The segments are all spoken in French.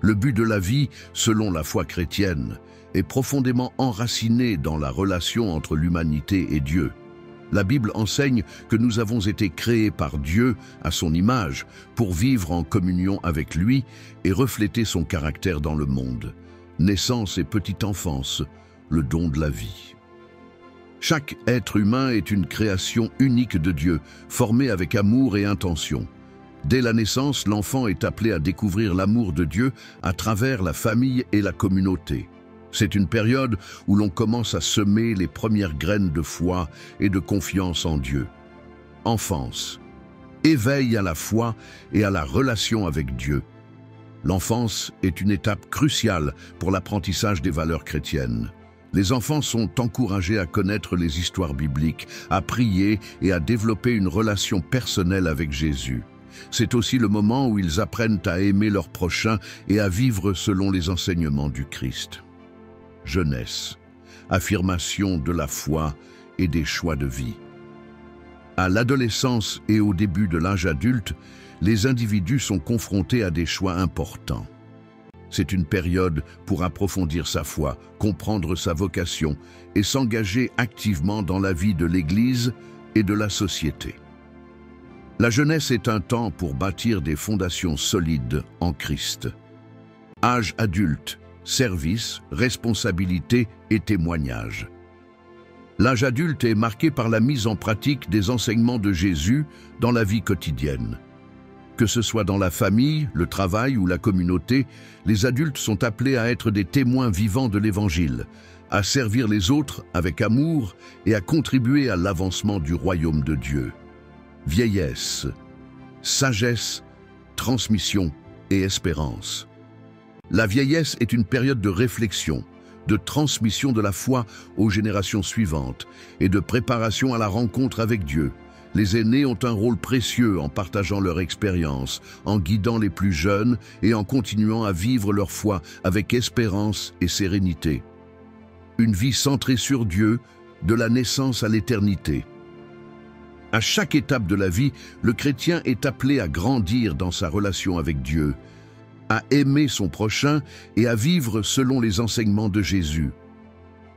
Le but de la vie, selon la foi chrétienne, est profondément enraciné dans la relation entre l'humanité et Dieu. La Bible enseigne que nous avons été créés par Dieu à son image pour vivre en communion avec lui et refléter son caractère dans le monde. Naissance et petite enfance, le don de la vie. Chaque être humain est une création unique de Dieu, formée avec amour et intention. Dès la naissance, l'enfant est appelé à découvrir l'amour de Dieu à travers la famille et la communauté. C'est une période où l'on commence à semer les premières graines de foi et de confiance en Dieu. Enfance. Éveil à la foi et à la relation avec Dieu. L'enfance est une étape cruciale pour l'apprentissage des valeurs chrétiennes. Les enfants sont encouragés à connaître les histoires bibliques, à prier et à développer une relation personnelle avec Jésus. C'est aussi le moment où ils apprennent à aimer leur prochain et à vivre selon les enseignements du Christ. Jeunesse, affirmation de la foi et des choix de vie. À l'adolescence et au début de l'âge adulte, les individus sont confrontés à des choix importants. C'est une période pour approfondir sa foi, comprendre sa vocation et s'engager activement dans la vie de l'Église et de la société. La jeunesse est un temps pour bâtir des fondations solides en Christ. Âge adulte, service, responsabilité et témoignage. L'âge adulte est marqué par la mise en pratique des enseignements de Jésus dans la vie quotidienne. Que ce soit dans la famille, le travail ou la communauté, les adultes sont appelés à être des témoins vivants de l'Évangile, à servir les autres avec amour et à contribuer à l'avancement du royaume de Dieu. Vieillesse, sagesse, transmission et espérance. La vieillesse est une période de réflexion, de transmission de la foi aux générations suivantes et de préparation à la rencontre avec Dieu. Les aînés ont un rôle précieux en partageant leur expérience, en guidant les plus jeunes et en continuant à vivre leur foi avec espérance et sérénité. Une vie centrée sur Dieu, de la naissance à l'éternité. À chaque étape de la vie, le chrétien est appelé à grandir dans sa relation avec Dieu, à aimer son prochain et à vivre selon les enseignements de Jésus.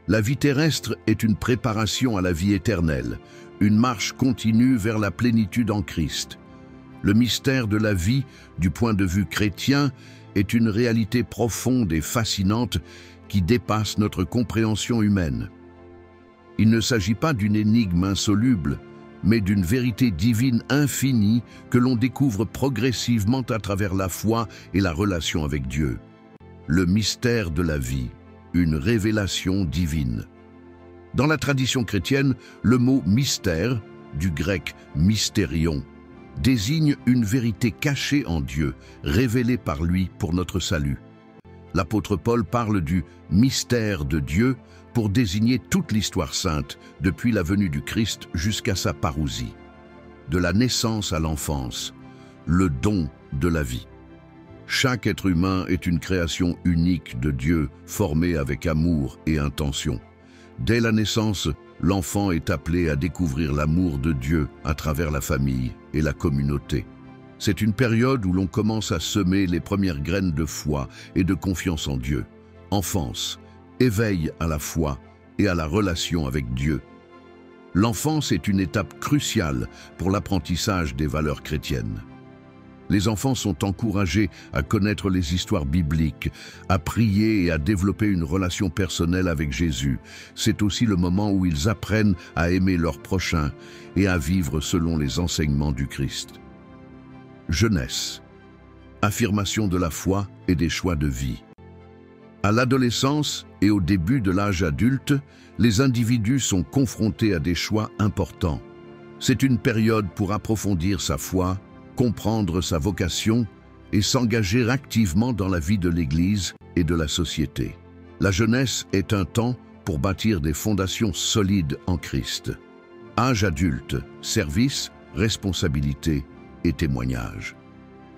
La vie terrestre est une préparation à la vie éternelle, une marche continue vers la plénitude en Christ. Le mystère de la vie, du point de vue chrétien, est une réalité profonde et fascinante qui dépasse notre compréhension humaine. Il ne s'agit pas d'une énigme insoluble, mais d'une vérité divine infinie que l'on découvre progressivement à travers la foi et la relation avec Dieu. Le mystère de la vie, une révélation divine. Dans la tradition chrétienne, le mot « mystère », du grec « mystérion », désigne une vérité cachée en Dieu, révélée par lui pour notre salut. L'apôtre Paul parle du « mystère de Dieu » pour désigner toute l'histoire sainte, depuis la venue du Christ jusqu'à sa parousie. De la naissance à l'enfance, le don de la vie. Chaque être humain est une création unique de Dieu, formée avec amour et intention. Dès la naissance, l'enfant est appelé à découvrir l'amour de Dieu à travers la famille et la communauté. C'est une période où l'on commence à semer les premières graines de foi et de confiance en Dieu. Enfance, éveil à la foi et à la relation avec Dieu. L'enfance est une étape cruciale pour l'apprentissage des valeurs chrétiennes. Les enfants sont encouragés à connaître les histoires bibliques, à prier et à développer une relation personnelle avec Jésus. C'est aussi le moment où ils apprennent à aimer leur prochain et à vivre selon les enseignements du Christ. Jeunesse, affirmation de la foi et des choix de vie. À l'adolescence et au début de l'âge adulte, les individus sont confrontés à des choix importants. C'est une période pour approfondir sa foi, comprendre sa vocation et s'engager activement dans la vie de l'Église et de la société. La jeunesse est un temps pour bâtir des fondations solides en Christ. Âge adulte, service, responsabilité et témoignage.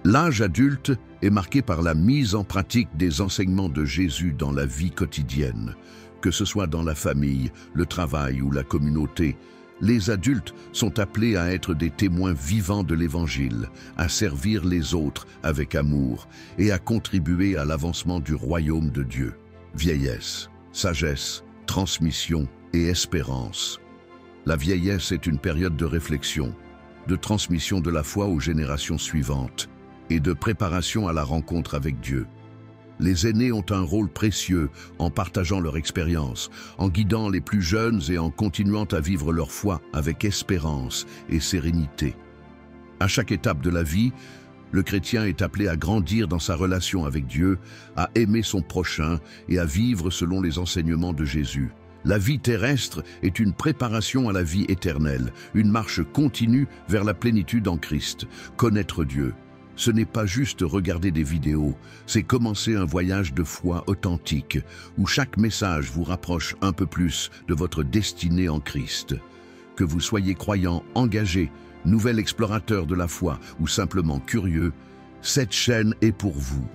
L'âge adulte est marqué par la mise en pratique des enseignements de Jésus dans la vie quotidienne, que ce soit dans la famille, le travail ou la communauté, Les adultes sont appelés à être des témoins vivants de l'Évangile, à servir les autres avec amour et à contribuer à l'avancement du royaume de Dieu. Vieillesse, sagesse, transmission et espérance. La vieillesse est une période de réflexion, de transmission de la foi aux générations suivantes et de préparation à la rencontre avec Dieu. Les aînés ont un rôle précieux en partageant leur expérience, en guidant les plus jeunes et en continuant à vivre leur foi avec espérance et sérénité. À chaque étape de la vie, le chrétien est appelé à grandir dans sa relation avec Dieu, à aimer son prochain et à vivre selon les enseignements de Jésus. La vie terrestre est une préparation à la vie éternelle, une marche continue vers la plénitude en Christ. Connaître Dieu, ce n'est pas juste regarder des vidéos, c'est commencer un voyage de foi authentique, où chaque message vous rapproche un peu plus de votre destinée en Christ. Que vous soyez croyant, engagé, nouvel explorateur de la foi ou simplement curieux, cette chaîne est pour vous.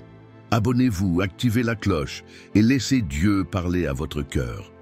Abonnez-vous, activez la cloche et laissez Dieu parler à votre cœur.